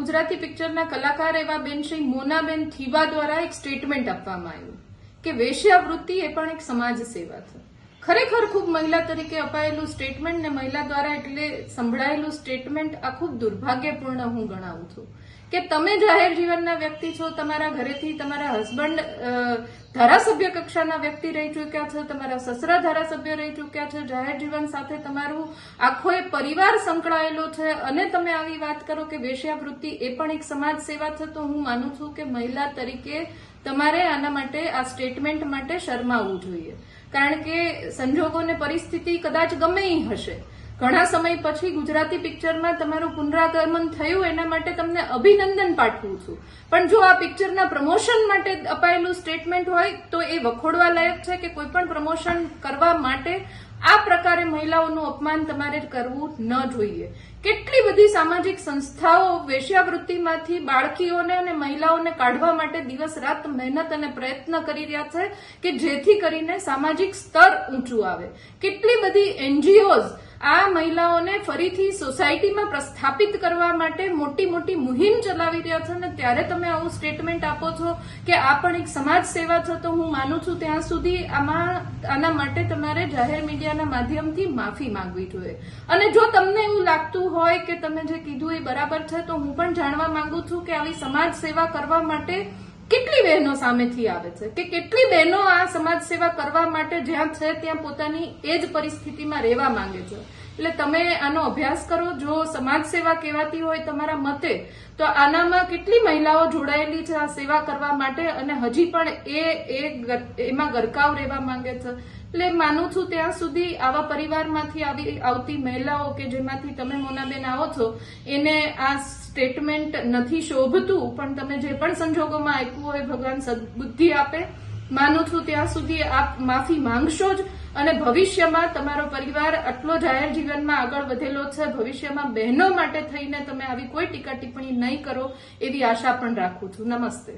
ગુજરાતી પિક્ચરના કલાકાર એવા બેન શ્રી મોનાબેન થીવા દ્વારા એક સ્ટેટમેન્ટ આપવામાં આવ્યું કે વેશ્યાવૃત્તિ એ પણ એક સમાજ સેવા છે. ખરેખર ખૂબ મહિલા તરીકે અપાયેલું સ્ટેટમેન્ટ ને મહિલા દ્વારા એટલે સંભળાયેલું સ્ટેટમેન્ટ આ ખૂબ દુર્ભાગ્યપૂર્ણ હું ગણાવું છું કે તમે જાહેર જીવનના વ્યક્તિ છો, તમારા ઘરેથી તમારા હસબન્ડ ધારાસભ્ય કક્ષાના વ્યક્તિ રહી ચૂક્યા છે, તમારા સસરા ધારાસભ્ય રહી ચૂક્યા છે, જાહેર જીવન સાથે તમારું આખો એ પરિવાર સંકળાયેલો છે અને તમે આવી વાત કરો કે વેશ્યાવૃત્તિ એ પણ એક સમાજ સેવા છે, તો હું માનું છું કે મહિલા તરીકે તમારે આના માટે આ સ્ટેટમેન્ટ માટે શરમાવવું જોઈએ. કારણ કે સંજોગો ને પરિસ્થિતિ કદાચ ગમે એ હશે, ઘણા સમય પછી ગુજરાતી પિક્ચરમાં તમારું પુનરાગમન થયું એના માટે તમને અભિનંદન પાઠવું છું. પણ જો આ પિક્ચરના પ્રમોશન માટે અપાયેલું સ્ટેટમેન્ટ હોય તો એ વખોડવા લાયક છે કે કોઈ પણ પ્રમોશન કરવા માટે આ પ્રકારે મહિલાઓનું અપમાન તમારે કરવું ન જોઈએ. કેટલી બધી સામાજિક સંસ્થાઓ વેશ્યાવૃત્તિમાંથી બાળકીઓને અને મહિલાઓને કાઢવા માટે દિવસ રાત મહેનત અને પ્રયત્ન કરી રહ્યા છે કે જેથી કરીને સામાજિક સ્તર ઊંચું આવે. કેટલી બધી એનજીઓઝ આ મહિલાઓને ફરીથી સોસાયટીમાં પ્રસ્થાપિત કરવા માટે મોટી મોટી મુહિમ ચલાવી રહ્યા છે અને ત્યારે તમે આવું સ્ટેટમેન્ટ આપો છો કે આ પણ એક સમાજ સેવા છે, તો હું માનું છું ત્યાં સુધી આના માટે તમારે જાહેર મીડિયાના માધ્યમથી માફી માંગવી જોઈએ. અને જો તમને એવું લાગતું હોય કે તમે જે કીધું એ બરાબર છે, તો હું પણ જાણવા માંગુ છું કે આવી સમાજ સેવા કરવા માટે કેટલી બહેનો સામેથી આવે છે કે કેટલી બહેનો આ સમાજ સેવા કરવા માટે જ્યાં છે ત્યાં પોતાની એ જ પરિસ્થિતિમાં રહેવા માંગે છે. એટલે તમે આનો અભ્યાસ કરો. જો સમાજ સેવા કહેવાતી હોય તમારા મતે, તો આનામાં કેટલી મહિલાઓ જોડાયેલી છે આ સેવા કરવા માટે અને હજી પણ એમાં ગરકાવ રહેવા માંગે છે. એટલે માનું છું ત્યાં સુધી આવા પરિવારમાંથી આવતી મહિલાઓ કે જેમાંથી તમે મોનાબેન આવો છો એને આ સ્ટેટમેન્ટ નથી શોભતું, પણ તમે જે પણ સંજોગોમાં આપ્યું હોય ભગવાન સદબુદ્ધિ આપે. માનું છું ત્યાં સુધી આપ માફી માંગશો જ અને ભવિષ્યમાં તમારો પરિવાર આટલો જાહેર જીવનમાં આગળ વધેલો છે, ભવિષ્યમાં બહેનો માટે થઈને તમે આવી કોઈ ટીકા ટિપ્પણી નહીં કરો એવી આશા પણ રાખું છું. નમસ્તે.